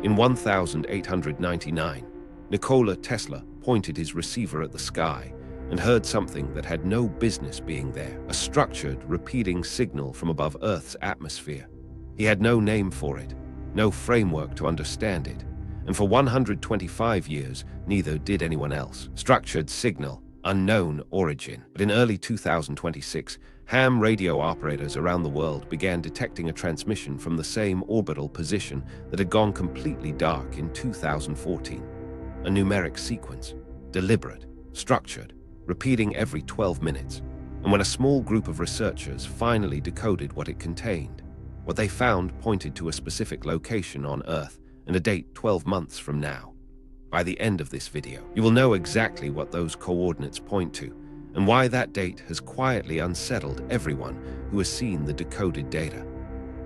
In 1899, Nikola Tesla pointed his receiver at the sky and heard something that had no business being there, a structured, repeating signal from above Earth's atmosphere. He had no name for it, no framework to understand it, and for 125 years, neither did anyone else. Structured signal, unknown origin. But in early 2026, ham radio operators around the world began detecting a transmission from the same orbital position that had gone completely dark in 2014. A numeric sequence, deliberate, structured, repeating every 12 minutes. And when a small group of researchers finally decoded what it contained, what they found pointed to a specific location on Earth and a date 12 months from now. By the end of this video, you will know exactly what those coordinates point to and why that date has quietly unsettled everyone who has seen the decoded data.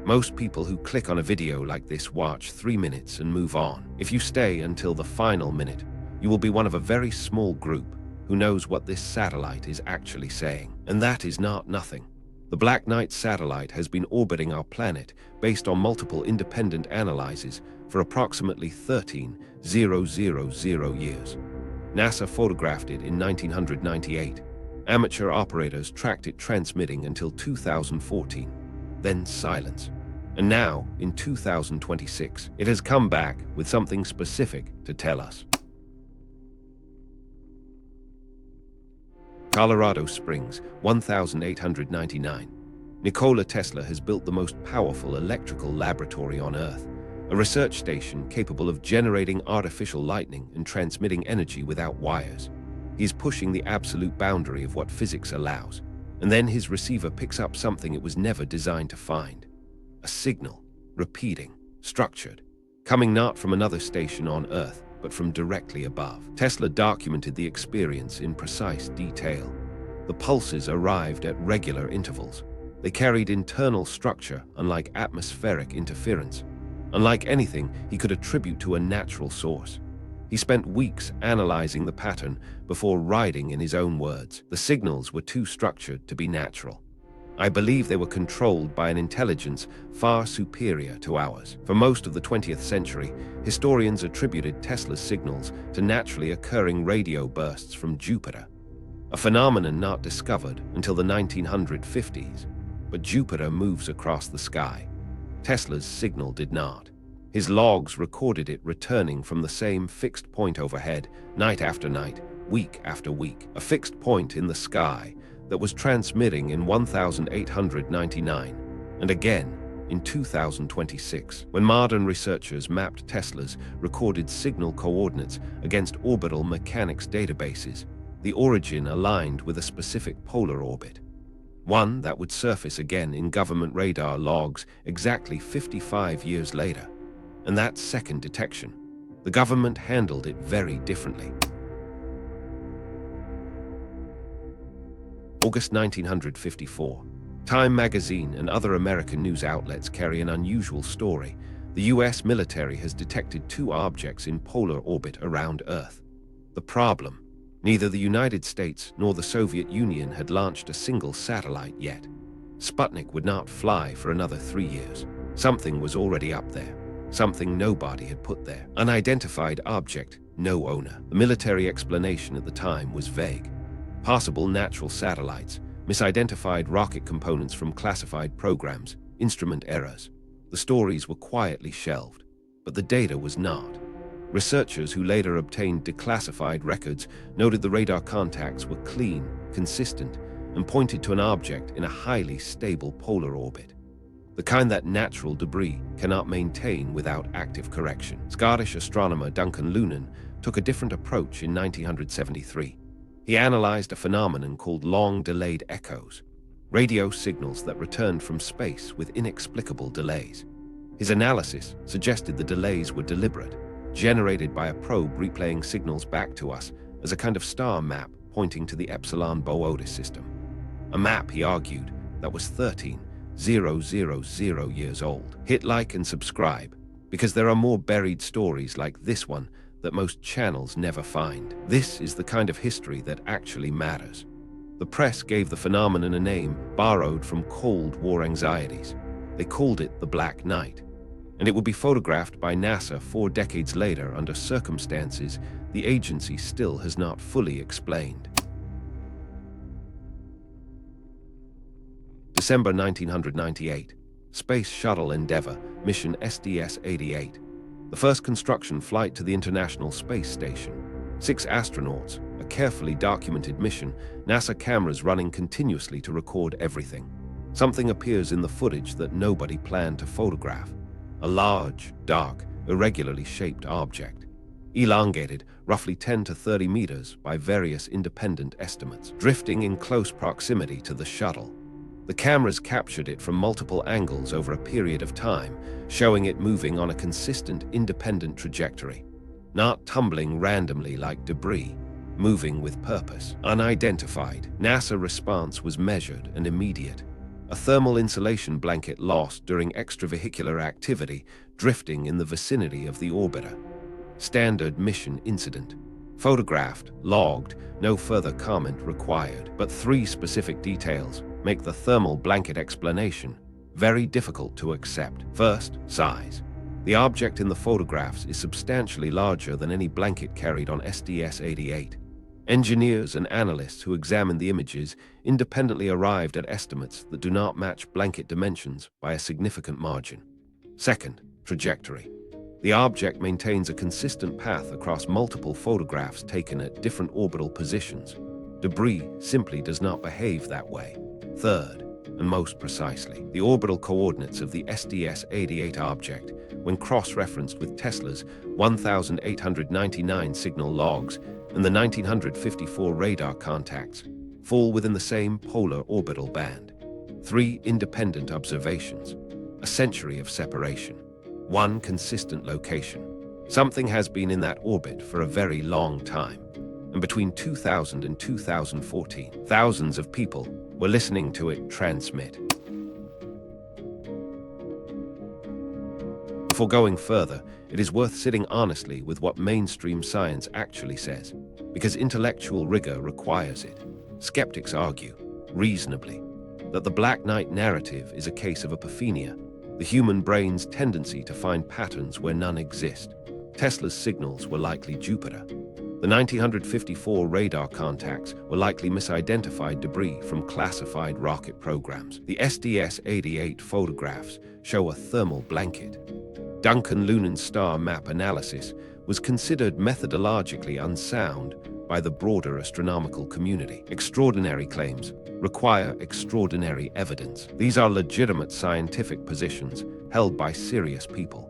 Most people who click on a video like this watch 3 minutes and move on. If you stay until the final minute, you will be one of a very small group who knows what this satellite is actually saying. And that is not nothing. The Black Knight satellite has been orbiting our planet based on multiple independent analyses for approximately 13,000 years. NASA photographed it in 1998. Amateur operators tracked it transmitting until 2014, then silence. And now, in 2026, it has come back with something specific to tell us. Colorado Springs, 1899. Nikola Tesla has built the most powerful electrical laboratory on Earth, a research station capable of generating artificial lightning and transmitting energy without wires. He's pushing the absolute boundary of what physics allows, and then his receiver picks up something it was never designed to find. A signal, repeating, structured, coming not from another station on Earth, but from directly above. Tesla documented the experience in precise detail. The pulses arrived at regular intervals. They carried internal structure, unlike atmospheric interference, unlike anything he could attribute to a natural source. He spent weeks analyzing the pattern before writing in his own words. The signals were too structured to be natural. I believe they were controlled by an intelligence far superior to ours. For most of the 20th century, historians attributed Tesla's signals to naturally occurring radio bursts from Jupiter, a phenomenon not discovered until the 1950s. But Jupiter moves across the sky. Tesla's signal did not. His logs recorded it returning from the same fixed point overhead, night after night, week after week, a fixed point in the sky that was transmitting in 1899, and again in 2026, when modern researchers mapped Tesla's recorded signal coordinates against orbital mechanics databases. The origin aligned with a specific polar orbit, one that would surface again in government radar logs exactly 55 years later. And that second detection, the government handled it very differently. August 1954. Time magazine and other American news outlets carry an unusual story. The US military has detected 2 objects in polar orbit around Earth. The problem: neither the United States nor the Soviet Union had launched a single satellite yet. Sputnik would not fly for another 3 years. Something was already up there, something nobody had put there. Unidentified object, no owner. The military explanation at the time was vague. Possible natural satellites, misidentified rocket components from classified programs, instrument errors. The stories were quietly shelved, but the data was not. Researchers who later obtained declassified records noted the radar contacts were clean, consistent, and pointed to an object in a highly stable polar orbit, the kind that natural debris cannot maintain without active correction. Scottish astronomer Duncan Lunan took a different approach in 1973. He analyzed a phenomenon called long-delayed echoes, radio signals that returned from space with inexplicable delays. His analysis suggested the delays were deliberate, generated by a probe replaying signals back to us as a kind of star map pointing to the Epsilon Boötis system. A map, he argued, that was 13,000 years old. Hit like and subscribe, because there are more buried stories like this one that most channels never find. This is the kind of history that actually matters. The press gave the phenomenon a name borrowed from Cold War anxieties. They called it the Black Knight. and it would be photographed by NASA 4 decades later under circumstances the agency still has not fully explained. December 1998. Space Shuttle Endeavour, mission SDS-88. The first construction flight to the International Space Station. 6 astronauts, a carefully documented mission, NASA cameras running continuously to record everything. Something appears in the footage that nobody planned to photograph. A large, dark, irregularly shaped object. Elongated, roughly 10 to 30 meters by various independent estimates, drifting in close proximity to the shuttle. The cameras captured it from multiple angles over a period of time, showing it moving on a consistent, independent trajectory. Not tumbling randomly like debris, moving with purpose. Unidentified. NASA response was measured and immediate. A thermal insulation blanket lost during extravehicular activity, drifting in the vicinity of the orbiter. Standard mission incident. Photographed, logged, no further comment required, but 3 specific details make the thermal blanket explanation very difficult to accept. First, size. The object in the photographs is substantially larger than any blanket carried on SDS-88. Engineers and analysts who examined the images independently arrived at estimates that do not match blanket dimensions by a significant margin. Second, trajectory. The object maintains a consistent path across multiple photographs taken at different orbital positions. Debris simply does not behave that way. Third, and most precisely, the orbital coordinates of the SDS-88 object, when cross-referenced with Tesla's 1899 signal logs and the 1954 radar contacts, fall within the same polar orbital band. 3 independent observations, a century of separation, 1 consistent location. Something has been in that orbit for a very long time, and between 2000 and 2014, thousands of people were listening to it transmit. Before going further, it is worth sitting honestly with what mainstream science actually says, because intellectual rigor requires it. Skeptics argue, reasonably, that the Black Knight narrative is a case of apophenia, the human brain's tendency to find patterns where none exist. Tesla's signals were likely Jupiter. The 1954 radar contacts were likely misidentified debris from classified rocket programs. The SDS-88 photographs show a thermal blanket. Duncan Lunan star map analysis was considered methodologically unsound by the broader astronomical community. Extraordinary claims require extraordinary evidence. These are legitimate scientific positions held by serious people.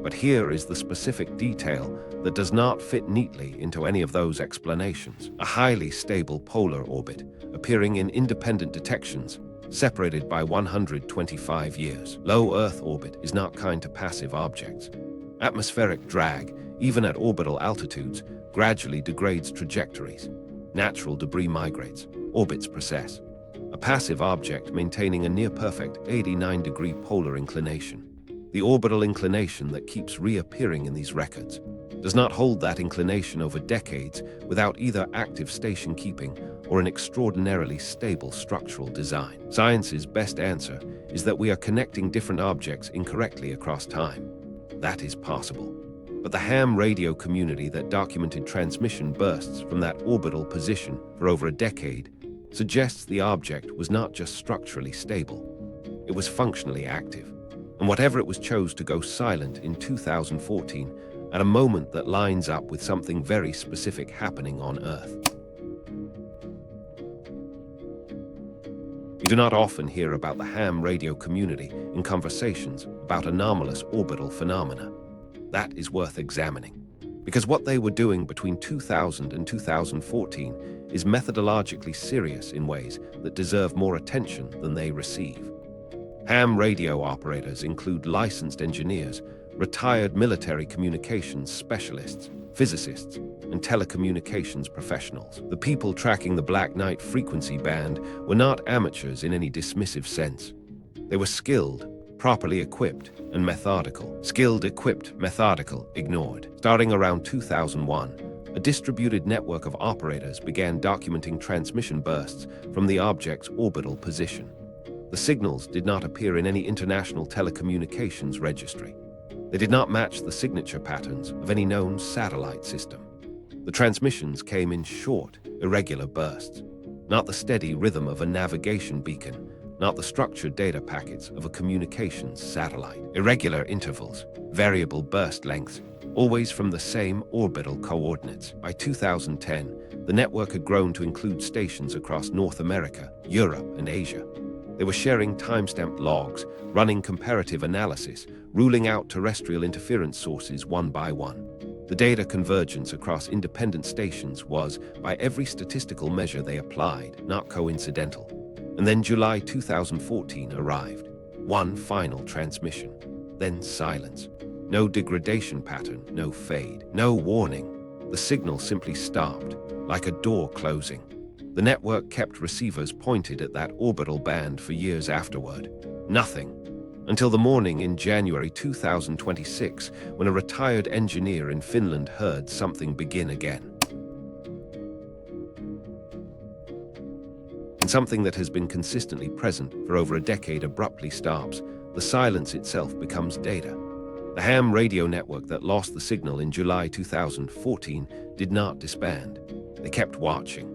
But here is the specific detail that does not fit neatly into any of those explanations. A highly stable polar orbit, appearing in independent detections, separated by 125 years. Low Earth orbit is not kind to passive objects. Atmospheric drag, even at orbital altitudes, gradually degrades trajectories. Natural debris migrates, orbits precess. A passive object maintaining a near-perfect 89-degree polar inclination. The orbital inclination that keeps reappearing in these records does not hold that inclination over decades without either active station keeping or an extraordinarily stable structural design. Science's best answer is that we are connecting different objects incorrectly across time. That is possible. But the ham radio community that documented transmission bursts from that orbital position for over a decade suggests the object was not just structurally stable, it was functionally active. And whatever it was chose to go silent in 2014 at a moment that lines up with something very specific happening on Earth. You do not often hear about the ham radio community in conversations about anomalous orbital phenomena. That is worth examining, because what they were doing between 2000 and 2014 is methodologically serious in ways that deserve more attention than they receive. Ham radio operators include licensed engineers, retired military communications specialists, physicists, and telecommunications professionals. The people tracking the Black Knight frequency band were not amateurs in any dismissive sense. They were skilled, properly equipped, and methodical. Skilled, equipped, methodical, ignored. Starting around 2001, a distributed network of operators began documenting transmission bursts from the object's orbital position. The signals did not appear in any international telecommunications registry. They did not match the signature patterns of any known satellite system. The transmissions came in short, irregular bursts, not the steady rhythm of a navigation beacon, not the structured data packets of a communications satellite. Irregular intervals, variable burst lengths, always from the same orbital coordinates. By 2010, the network had grown to include stations across North America, Europe, and Asia. They were sharing timestamped logs, running comparative analysis, ruling out terrestrial interference sources one by one. The data convergence across independent stations was, by every statistical measure they applied, not coincidental. And then July 2014 arrived. One final transmission. Then silence. No degradation pattern, no fade, no warning. The signal simply stopped, like a door closing. The network kept receivers pointed at that orbital band for years afterward. Nothing. Until the morning in January 2026, when a retired engineer in Finland heard something begin again. And something that has been consistently present for over a decade abruptly stops. The silence itself becomes data. The ham radio network that lost the signal in July 2014 did not disband. They kept watching.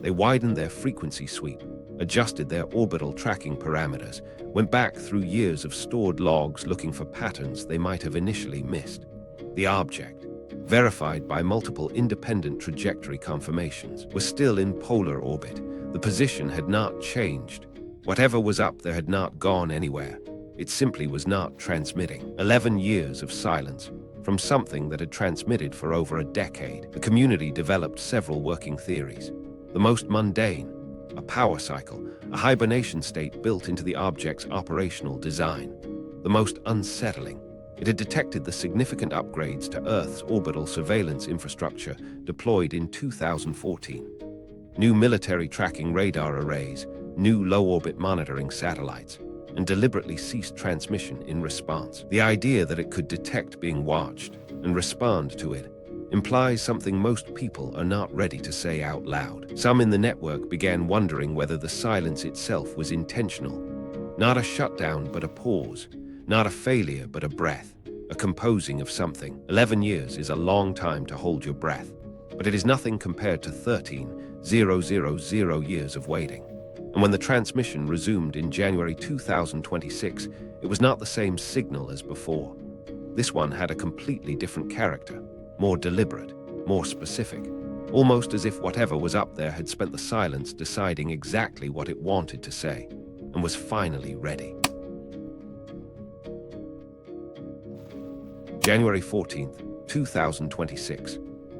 They widened their frequency sweep, adjusted their orbital tracking parameters, went back through years of stored logs looking for patterns they might have initially missed. The object, verified by multiple independent trajectory confirmations, was still in polar orbit. The position had not changed. Whatever was up there had not gone anywhere. It simply was not transmitting. 11 years of silence from something that had transmitted for over a decade. The community developed several working theories. The most mundane, a power cycle, a hibernation state built into the object's operational design. The most unsettling, it had detected the significant upgrades to Earth's orbital surveillance infrastructure deployed in 2014. New military tracking radar arrays, new low-orbit monitoring satellites, and deliberately ceased transmission in response. The idea that it could detect being watched and respond to it implies something most people are not ready to say out loud. Some in the network began wondering whether the silence itself was intentional. Not a shutdown, but a pause. Not a failure, but a breath. A composing of something. 11 years is a long time to hold your breath, but it is nothing compared to 13,000 years of waiting. And when the transmission resumed in January 2026, it was not the same signal as before. This one had a completely different character, more deliberate, more specific, almost as if whatever was up there had spent the silence deciding exactly what it wanted to say, and was finally ready. January 14th, 2026.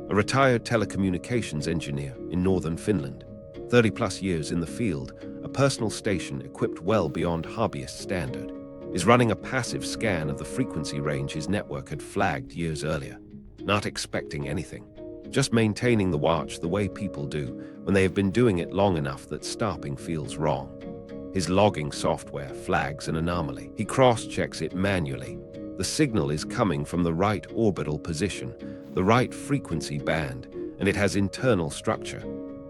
A retired telecommunications engineer in northern Finland, 30-plus years in the field, a personal station equipped well beyond hobbyist standard, is running a passive scan of the frequency range his network had flagged years earlier, not expecting anything, just maintaining the watch the way people do when they have been doing it long enough that stopping feels wrong. His logging software flags an anomaly. He cross-checks it manually. The signal is coming from the right orbital position, the right frequency band, and it has internal structure.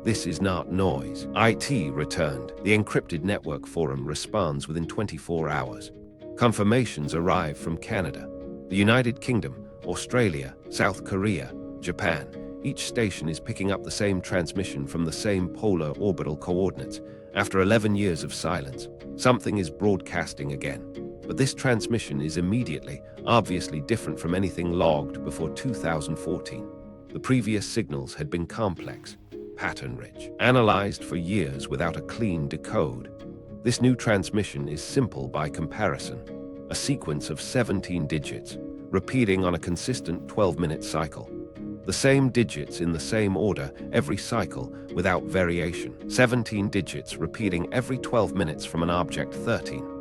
This is not noise. IT returned. The encrypted network forum responds within 24 hours. Confirmations arrive from Canada, the United Kingdom, Australia, South Korea, Japan. Each station is picking up the same transmission from the same polar orbital coordinates. After 11 years of silence, something is broadcasting again. But this transmission is immediately, obviously different from anything logged before 2014. The previous signals had been complex, pattern-rich, analyzed for years without a clean decode. This new transmission is simple by comparison, a sequence of 17 digits, repeating on a consistent 12-minute cycle. The same digits in the same order every cycle without variation. 17 digits repeating every 12 minutes from an object 13,000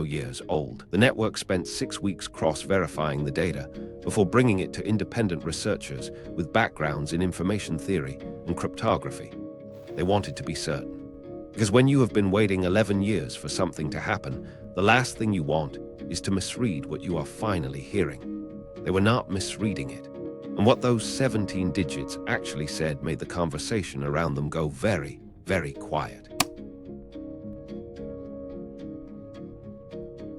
years old. The network spent 6 weeks cross-verifying the data before bringing it to independent researchers with backgrounds in information theory and cryptography. They wanted to be certain. Because when you have been waiting 11 years for something to happen, the last thing you want is to misread what you are finally hearing. They were not misreading it. And what those 17 digits actually said made the conversation around them go very, very quiet.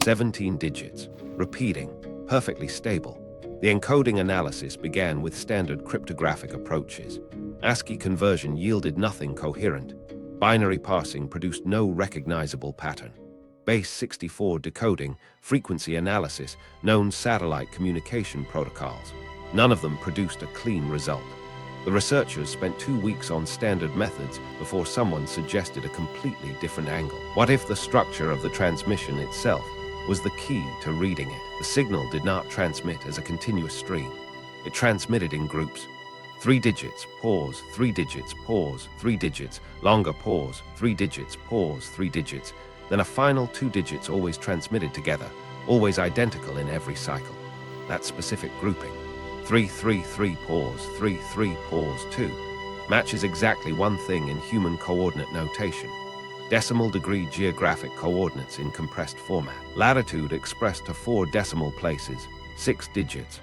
17 digits. repeating, perfectly stable. The encoding analysis began with standard cryptographic approaches. ASCII conversion yielded nothing coherent. Binary parsing produced no recognizable pattern. Base 64 decoding, frequency analysis, known satellite communication protocols. None of them produced a clean result. The researchers spent 2 weeks on standard methods before someone suggested a completely different angle. What if the structure of the transmission itself was the key to reading it? The signal did not transmit as a continuous stream. It transmitted in groups. 3 digits, pause, 3 digits, pause, 3 digits, longer pause, 3 digits, pause, 3 digits, then a final 2 digits always transmitted together, always identical in every cycle. That specific grouping, 3, 3, 3, pause, 3, 3, pause, 2, matches exactly one thing in human coordinate notation. Decimal degree geographic coordinates in compressed format. Latitude expressed to 4 decimal places, 6 digits.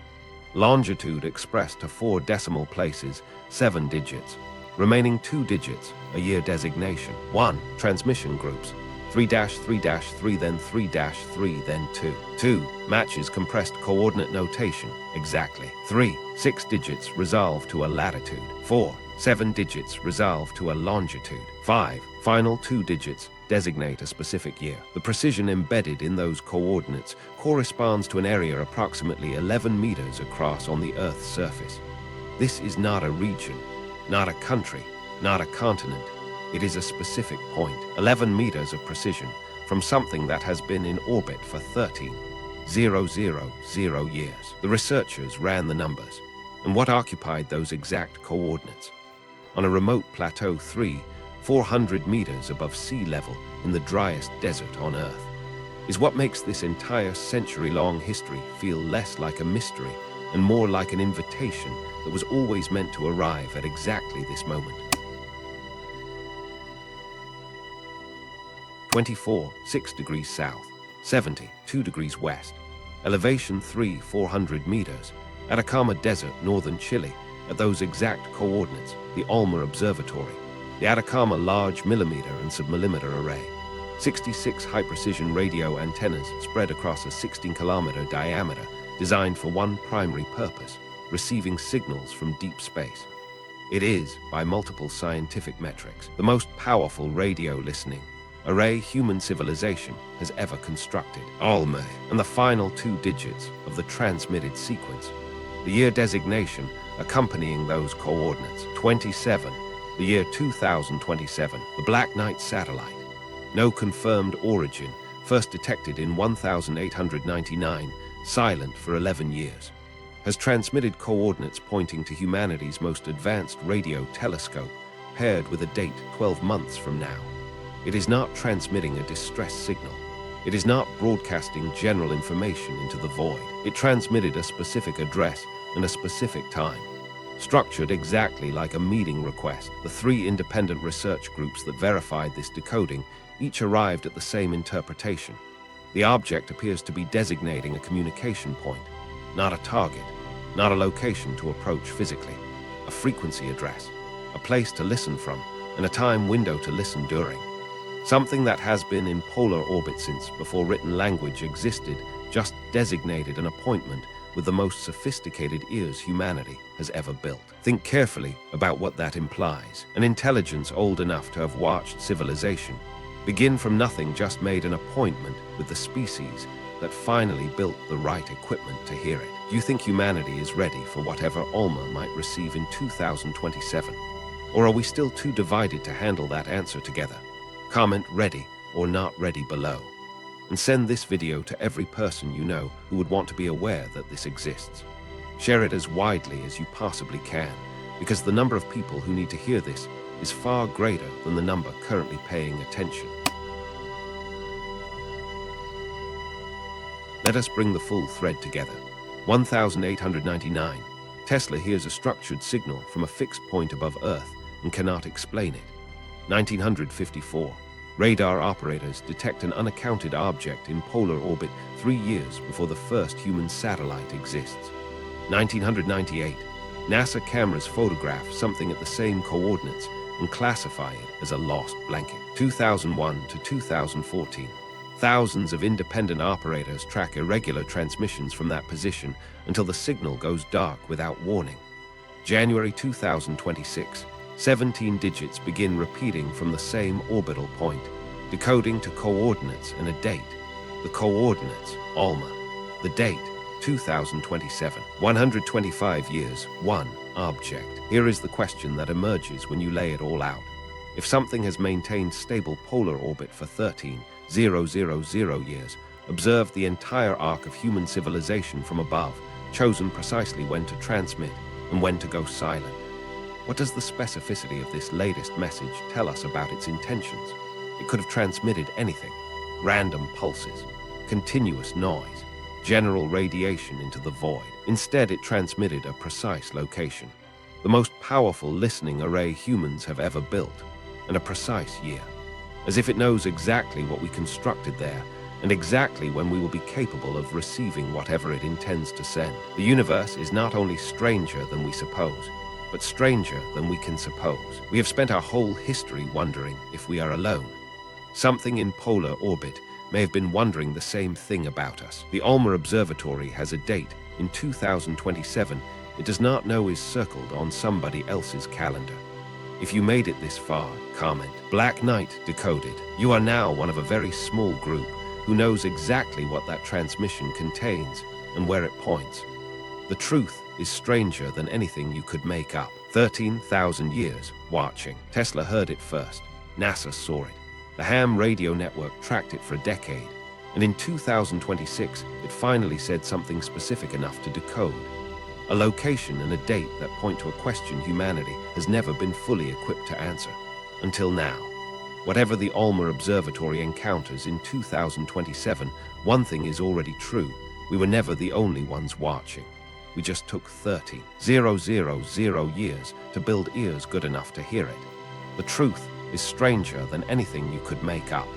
Longitude expressed to 4 decimal places, 7 digits. Remaining 2 digits, a year designation. 1. Transmission groups. 3-3-3, then 3-3, then 2. 2. Matches compressed coordinate notation, exactly. 3. 6 digits resolve to a latitude. 4. 7 digits resolve to a longitude. 5. Final 2 digits designate a specific year. The precision embedded in those coordinates corresponds to an area approximately 11 meters across on the Earth's surface. This is not a region, not a country, not a continent. It is a specific point, 11 meters of precision, from something that has been in orbit for 13,000 years. The researchers ran the numbers, and what occupied those exact coordinates? On a remote plateau 400 meters above sea level in the driest desert on Earth, is what makes this entire century-long history feel less like a mystery and more like an invitation that was always meant to arrive at exactly this moment. 24, 6 degrees south, 70, 2 degrees west. Elevation 400 meters. Atacama Desert, northern Chile. At those exact coordinates, the Alma Observatory. The Atacama Large Millimeter and Submillimeter Array. 66 high-precision radio antennas spread across a 16-kilometer diameter, designed for one primary purpose, receiving signals from deep space. It is, by multiple scientific metrics, the most powerful radio listening array human civilization has ever constructed. Alma, and the final 2 digits of the transmitted sequence. The year designation accompanying those coordinates, 27, the year 2027, the Black Knight satellite. No confirmed origin, first detected in 1899, silent for 11 years. Has transmitted coordinates pointing to humanity's most advanced radio telescope, paired with a date 12 months from now. It is not transmitting a distress signal. It is not broadcasting general information into the void. It transmitted a specific address and a specific time. Structured exactly like a meeting request, the 3 independent research groups that verified this decoding each arrived at the same interpretation. The object appears to be designating a communication point, not a target, not a location to approach physically, a frequency address, a place to listen from, and a time window to listen during. Something that has been in polar orbit since before written language existed just designated an appointment with the most sophisticated ears humanity has ever built. Think carefully about what that implies. An intelligence old enough to have watched civilization begin from nothing just made an appointment with the species that finally built the right equipment to hear it. Do you think humanity is ready for whatever Alma might receive in 2027? Or are we still too divided to handle that answer together? Comment ready or not ready below. And send this video to every person you know who would want to be aware that this exists. Share it as widely as you possibly can, because the number of people who need to hear this is far greater than the number currently paying attention. Let us bring the full thread together. 1899. Tesla hears a structured signal from a fixed point above Earth and cannot explain it. 1954. Radar operators detect an unaccounted object in polar orbit 3 years before the first human satellite exists. 1998. NASA cameras photograph something at the same coordinates and classify it as a lost blanket. 2001 to 2014. Thousands of independent operators track irregular transmissions from that position until the signal goes dark without warning. January 2026, 17 digits begin repeating from the same orbital point, decoding to coordinates and a date. The coordinates, Alma. The date, 2027. 125 years, one object. Here is the question that emerges when you lay it all out. If something has maintained stable polar orbit for 13,000 years, observed the entire arc of human civilization from above, chosen precisely when to transmit and when to go silent, what does the specificity of this latest message tell us about its intentions? It could have transmitted anything: random pulses, continuous noise, general radiation into the void. Instead, it transmitted a precise location, the most powerful listening array humans have ever built, and a precise year, as if it knows exactly what we constructed there and exactly when we will be capable of receiving whatever it intends to send. The universe is not only stranger than we suppose, but stranger than we can suppose. We have spent our whole history wondering if we are alone. Something in polar orbit may have been wondering the same thing about us. The Alma Observatory has a date in 2027 it does not know is circled on somebody else's calendar. If you made it this far, comment Black Knight Decoded. You are now one of a very small group who knows exactly what that transmission contains and where it points. The truth is stranger than anything you could make up. 13,000 years watching. Tesla heard it first. NASA saw it. The ham radio network tracked it for a decade. And in 2026, it finally said something specific enough to decode. A location and a date that point to a question humanity has never been fully equipped to answer. Until now. Whatever the Alma Observatory encounters in 2027, one thing is already true. We were never the only ones watching. We just took 30,000 years to build ears good enough to hear it. The truth is stranger than anything you could make up.